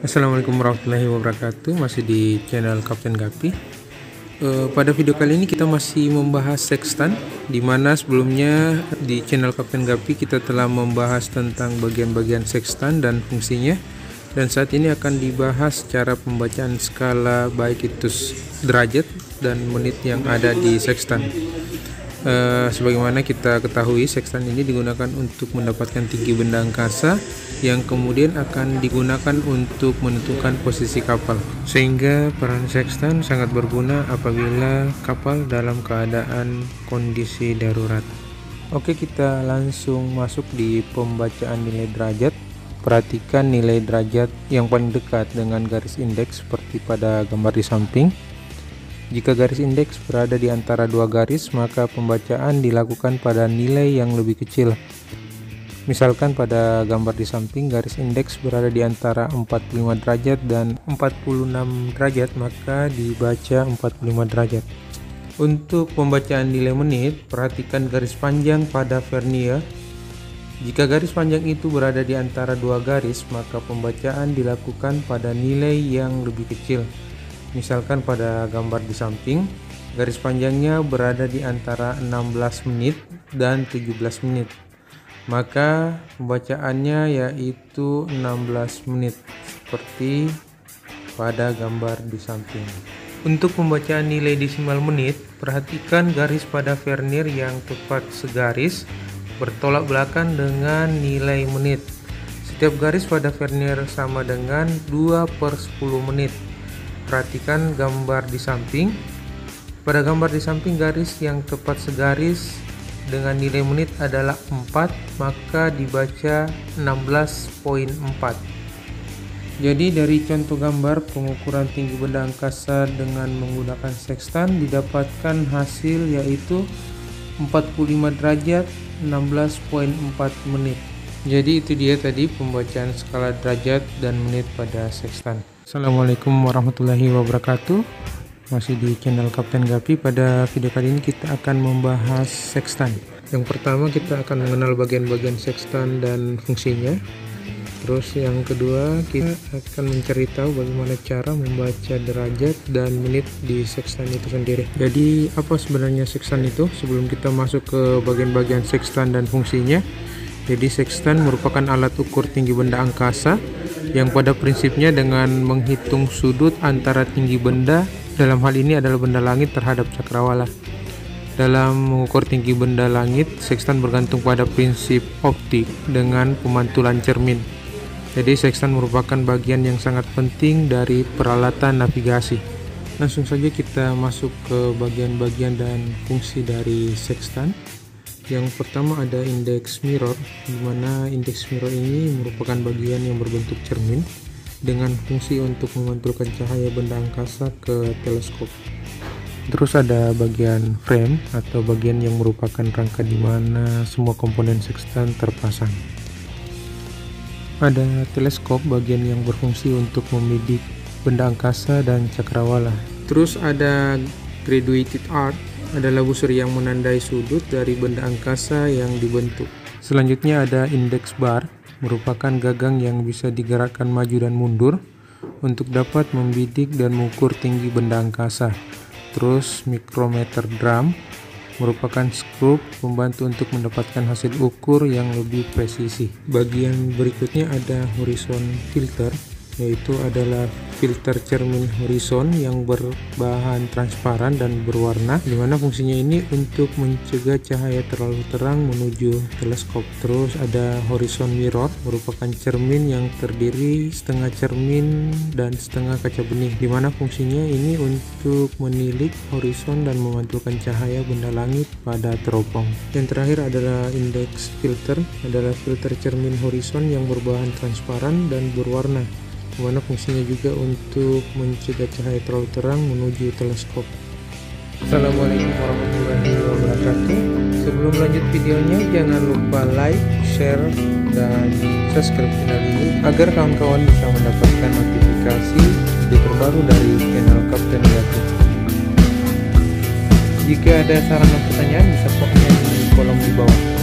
Assalamualaikum warahmatullahi wabarakatuh. Masih di channel Kapten Gapi. Pada video kali ini kita masih membahas sextant, dimana sebelumnya di channel Kapten Gapi kita telah membahas tentang bagian-bagian sextant dan fungsinya. Dan saat ini akan dibahas cara pembacaan skala baik itu derajat dan menit yang ada di sextant. Sebagaimana kita ketahui, sextant ini digunakan untuk mendapatkan tinggi benda angkasa yang kemudian akan digunakan untuk menentukan posisi kapal, sehingga peran sextant sangat berguna apabila kapal dalam keadaan kondisi darurat. Oke, kita langsung masuk di pembacaan nilai derajat. Perhatikan nilai derajat yang paling dekat dengan garis indeks seperti pada gambar di samping. Jika garis indeks berada di antara dua garis, maka pembacaan dilakukan pada nilai yang lebih kecil. Misalkan pada gambar di samping garis indeks berada di antara 45 derajat dan 46 derajat, maka dibaca 45 derajat. Untuk pembacaan nilai menit, perhatikan garis panjang pada vernier. Jika garis panjang itu berada di antara dua garis, maka pembacaan dilakukan pada nilai yang lebih kecil. Misalkan pada gambar di samping, garis panjangnya berada di antara 16 menit dan 17 menit. Maka pembacaannya yaitu 16 menit seperti pada gambar di samping. Untuk pembacaan nilai desimal menit, perhatikan garis pada vernier yang tepat segaris bertolak belakang dengan nilai menit. Setiap garis pada vernier sama dengan 2/10 menit. Perhatikan gambar di samping. Pada gambar di samping, garis yang tepat segaris dengan nilai menit adalah 4, maka dibaca 16.4. Jadi dari contoh gambar pengukuran tinggi benda angkasa dengan menggunakan sextant didapatkan hasil yaitu 45 derajat 16.4 menit. Jadi itu dia tadi pembacaan skala derajat dan menit pada sextant. Assalamualaikum warahmatullahi wabarakatuh. Masih di channel Kapten Gapi. Pada video kali ini kita akan membahas sextant. Yang pertama kita akan mengenal bagian-bagian sextant dan fungsinya. Terus yang kedua kita akan mencari tahu bagaimana cara membaca derajat dan menit di sextant itu sendiri. Jadi apa sebenarnya sextant itu? Sebelum kita masuk ke bagian-bagian sextant dan fungsinya, jadi sextant merupakan alat ukur tinggi benda angkasa yang pada prinsipnya dengan menghitung sudut antara tinggi benda, dalam hal ini adalah benda langit, terhadap cakrawala. Dalam mengukur tinggi benda langit, sextant bergantung pada prinsip optik dengan pemantulan cermin. Jadi sextant merupakan bagian yang sangat penting dari peralatan navigasi. Langsung saja kita masuk ke bagian-bagian dan fungsi dari sextant. Yang pertama ada index mirror, di mana index mirror ini merupakan bagian yang berbentuk cermin dengan fungsi untuk memantulkan cahaya benda angkasa ke teleskop. Terus ada bagian frame atau bagian yang merupakan rangka di mana semua komponen sextant terpasang. Ada teleskop, bagian yang berfungsi untuk membidik benda angkasa dan cakrawala. Terus ada graduated arc, adalah busur yang menandai sudut dari benda angkasa yang dibentuk. Selanjutnya ada index bar, merupakan gagang yang bisa digerakkan maju dan mundur untuk dapat membidik dan mengukur tinggi benda angkasa. Terus micrometer drum merupakan skrup membantu untuk mendapatkan hasil ukur yang lebih presisi. Bagian berikutnya ada horizon filter, yaitu adalah filter cermin horizon yang berbahan transparan dan berwarna, dimana fungsinya ini untuk mencegah cahaya terlalu terang menuju teleskop. Terus ada horizon mirror, merupakan cermin yang terdiri setengah cermin dan setengah kaca bening, dimana fungsinya ini untuk menilik horizon dan memantulkan cahaya benda langit pada teropong. Yang terakhir adalah index filter, adalah filter cermin horizon yang berbahan transparan dan berwarna, dimana fungsinya juga untuk mencegah cahaya terlalu terang menuju teleskop. Assalamualaikum warahmatullahi wabarakatuh. Sebelum lanjut videonya, jangan lupa like, share, dan subscribe channel ini agar kawan-kawan bisa mendapatkan notifikasi video terbaru dari channel Kapten Gapi. Jika ada saran dan pertanyaan bisa komen di kolom di bawah.